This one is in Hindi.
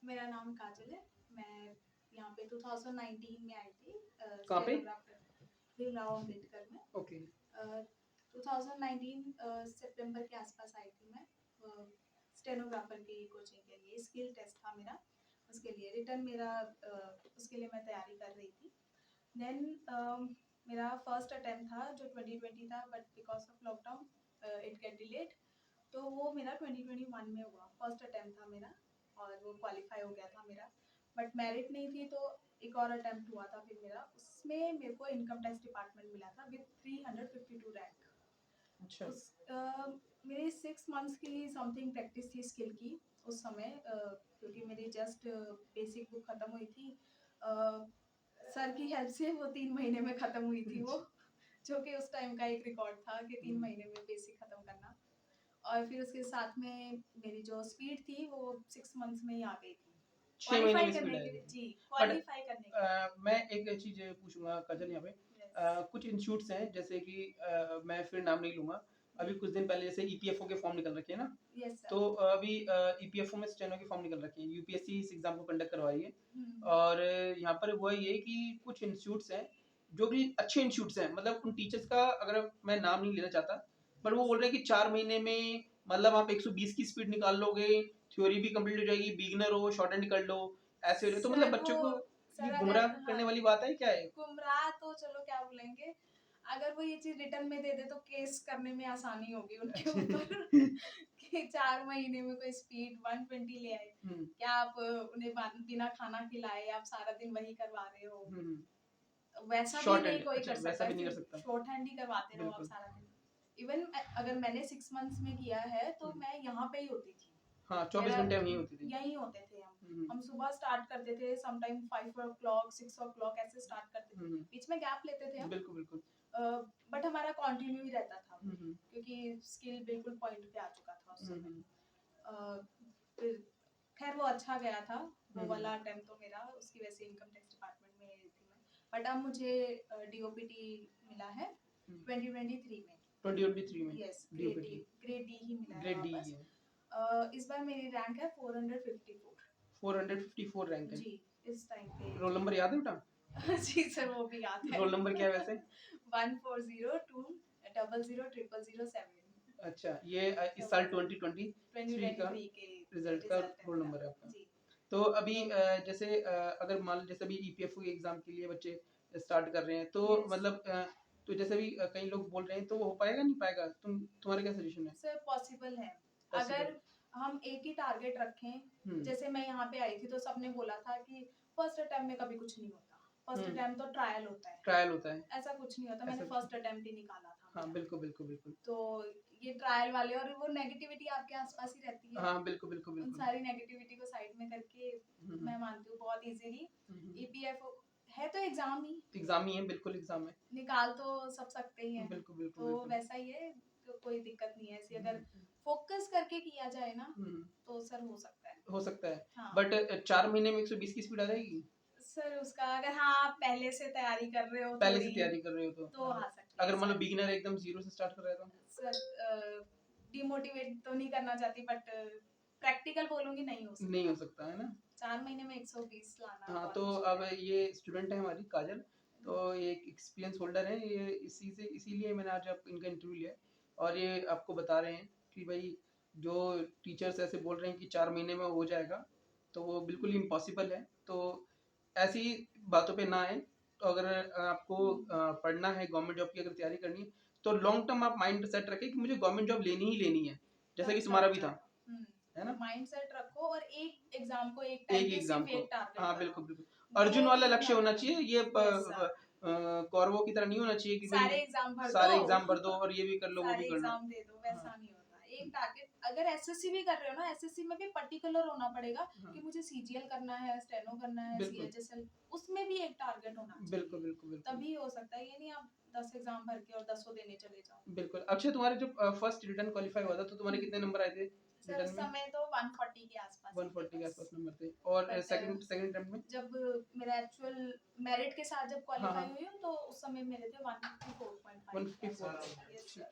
मेरा नाम काजल है। मैं यहाँ पे 2019 में आई थी कहाँ पे? स्टेनोग्राफर भीमराव अम्बेडकर में। ओके। 2019 सितंबर के आसपास आई थी मैं स्टेनोग्राफर की कोचिंग के लिए। स्किल टेस्ट था मेरा, उसके लिए रिटर्न मेरा उसके लिए मैं तैयारी कर रही थी। देन मेरा फर्स्ट अटेम्प्ट था जो 2020 था, but because of lockdown it get delayed, तो वो मेरा 2021 में हुआ। फर्स्ट अटेम्प्ट था मेरा और वो क्वालिफाई हो गया था मेरा, बट मेरिट नहीं थी तो एक और अटेम्प्ट हुआ था फिर मेरा। उसमें मेरे को इनकम टैक्स डिपार्टमेंट मिला था विद 352 रैंक। अच्छा। उस मेरी 6 मंथ्स की समथिंग प्रैक्टिस थी स्किल की उस समय, क्योंकि मेरी जस्ट बेसिक बुक खत्म हुई थी। सर की हेल्प से वो 3 महीने में खत्म हुई थी वो, जो कि उस टाइम का एक रिकॉर्ड था कि 3 महीने में बेसिक खत्म करना। और फिर उसके साथ में मेरी जो स्पीड थी वो 6 मंथ्स में ही आ गई थी 6 महीने क्वालिफाई में स्पीड करने के आएगी। लिए। जी, बट क्वालिफाई करने के लिए। मैं एक चीज पूछूंगा काजल यहाँ पे। यस कुछ इंस्टीट्यूट्स हैं जैसे कि मैं फिर नाम नहीं लूंगा, अभी कुछ दिन पहले जैसे ईपीएफओ के फॉर्म निकल रखे हैं ना, यस तो सर। अभी ईपीएफओ में स्टेनो के फॉर्म निकल रखे हैं, यूपीएससी इस एग्जाम को कंडक्ट करवा रही है। हम्म, और यहाँ पर हुआ ये कि कुछ इंस्टीट्यूट्स हैं जो कि अच्छे इंस्टीट्यूट्स हैं, मतलब उन टीचर्स का अगर मैं नाम नहीं लेना चाहता, पर वो बोल रहे हैं कि 4 महीने में मतलब आप 120 की स्पीड निकाल लोगे, थ्योरी भी कंप्लीट हो जाएगी, बिगिनर हो शॉर्ट हैंड कर लो, ऐसे हो जाए। तो मतलब सर बच्चों वो को ये सर गुमराह अगर हाँ करने वाली बात है क्या है? गुमराह तो चलो क्या बोलेंगे, अगर वो ये चीज रिटर्न में दे दे तो केस करने में आसानी होगी उनके ऊपर कि 4 महीने में कोई स्पीड 120 ले आए। क्या आप उन्हें बिना खाना खिलाए आप सारा दिन वही करवा रहे हो? वैसा भी शॉर्ट नहीं हैंड, कोई अच्छा कर वैसा सकता भी है, नहीं कर सिर्फ सकता। शॉर्ट हैंड ही करवाते रहो आप बिल्कुल। सारा दिन। इवन अगर मैंने 6 मंथ्स में किया है तो मैं यहाँ पे ही होती थी। हाँ 24 मेरा घंटे हम यही होती थी। यहीं होते थे हम सुबह स्टार्ट करते थे, समटाइम 5 o'clock 6 o'clock ऐसे स्टार्ट करते थे, बीच में गैप लेते थे हम। बिल्कुल बिल्कुल। बट हमारा कंटिन्यू ही रहता था क्योंकि स्किल बिल्कुल पॉइंट पे आ चुका था उस समय। फिर खैर वो अच्छा गया था वो वाला अटेम्प्ट तो मेरा, उसकी वजह से इनकम टैक्स डिपार्टमेंट में थी मैं। बट अब मुझे डीओपीटी मिला है 2023 में। 2023 में यस, डीओपीटी ग्रेड डी ही मिला है ग्रेड डी वापस। है। इस बार मेरी रैंक है 454। 454 रैंक है। जी, इस टाइम पे रोल नंबर याद है बेटा? जी सर वो भी याद है। रोल नंबर क्या है वैसे? 14020007। अच्छा, ये इस साल 2023 का 2023 के रिजल्ट का रिजल्ट है रोल मेरा। नंबर है आपका। जी तो अभी तो जैसे अगर मान लो जैसे अभी ईपीएफओ के एग्जाम के लिए बच्चे स्टार्ट कर रहे हैं, तो यस मतलब तो जैसे भी कई लोग बोल रहे हैं, तो वो हो पाएगा नहीं पाएगा? तुम्हारा क्या सजेशन है? सर पॉसिबल है। पॉसिबल। अगर हम एक ही टारगेट रखें, जैसे मैं यहाँ पे आई थी तो सबने बोला था कि फर्स्ट अटेम्प्ट में कभी कुछ नहीं होता, फर्स्ट अटेम्प्ट तो ट्रायल होता है। ट्रायल होता है। ऐसा कुछ नहीं होता, मैंने ऐसा फर्स्ट अटेम्प्ट ही निकाला था हाँ मेरा। बिल्कुल बिल्कुल बिल्कुल। तो ये ट्रायल वाले और वो नेगेटिविटी आपके आसपास ही रहती है। हाँ बिल्कुल बिल्कुल उन बिल्कुल। सारी नेगेटिविटी को साइड में करके मैं मानती हूँ बहुत इजीली ईपीएफओ है तो एग्जाम ही एग्जाम ही है, बिल्कुल एग्जाम है। निकाल तो सब सकते ही हैं। बिल्कुल बिल्कुल तो बिल्कुल। वैसा ही है, तो कोई दिक्कत नहीं है ऐसी। अगर फोकस करके किया जाए ना तो सर हो सकता है। हो सकता है। हाँ बट 4 महीने में 120 की स्पीड आ जाएगी? सर उसका अगर हाँ आप पहले से तैयारी कर रहे हो पहले से थोड़ी तैयारी कर रहे हो तो आ सकती है अगर मान लो सर। बिगिनर एकदम जीरो से स्टार्ट कर रहा है तो? सर डिमोटिवेट तो नहीं करना चाहती, बट प्रैक्टिकल बोलूंगी नहीं हो सकता। नहीं हो सकता है ना। 4 महीने में 120 लाना हाँ बहुत तो मुश्किल अब है। ये स्टूडेंट है हमारी काजल, तो ये एक एक्सपीरियंस होल्डर है, ये इसीलिए मैंने आज आप इनका इंटरव्यू लिया है। और ये आपको बता रहे हैं कि भाई जो टीचर्स ऐसे बोल रहे हैं कि 4 महीने में हो जाएगा, तो वो बिल्कुल ही इम्पॉसिबल है। तो ऐसी बातों पे ना आए। तो अगर आपको पढ़ना है, गवर्नमेंट जॉब की अगर तैयारी करनी है, तो लॉन्ग टर्म आप माइंड सेट रखें कि मुझे गवर्नमेंट जॉब लेनी ही लेनी है, जैसा कि तुम्हारा भी था, है ना? माइंड सेट रखो और एक एग्जाम को एक टाइम एक पे एग्जाम सिर्फ को, एक टारगेट हाँ करो। बिल्कुल बिल्कुल। अर्जुन वाला लक्ष्य होना चाहिए, ये Yes, sir. कौरवों की तरह नहीं होना चाहिए कि सारे भाई एग्जाम भर दो सारे एग्जाम भर दो और ये भी कर लो वो भी सारे कर लो। एग्जाम दे दो, वैसा हाँ नहीं होता। एक टारगेट, अगर एसएससी भी कर रहे हो ना, एसएससी में भी पर्टिकुलर होना पड़ेगा कि मुझे सीजीएल करना है, स्टेनो करना है, बिल्कुल सीएचएसएल, उसमें भी एक टारगेट होना चाहिए। बिल्कुल बिल्कुल बिल्कुल तभी हो सकता है, ये नहीं आप 10 एग्जाम भर के और 10 देने चले जाओ। बिल्कुल। अक्षय, तुम्हारे जब फर्स्ट रिटर्न क्वालिफाई हुआ था तो तुम्हारे कितने नंबर आए थे सर रिटर्न उस में? समय तो 140 के आसपास ही थे 140 के बस। आसपास नंबर थे। और But, सेकंड अटेम्प्ट में? जब मेरा एक्चुअल मेरिट के साथ जब हाँ क्वालिफाई हाँ हुई हूँ तो उस समय मेरे थे 154.5 के 154। आसपास। Yes sir.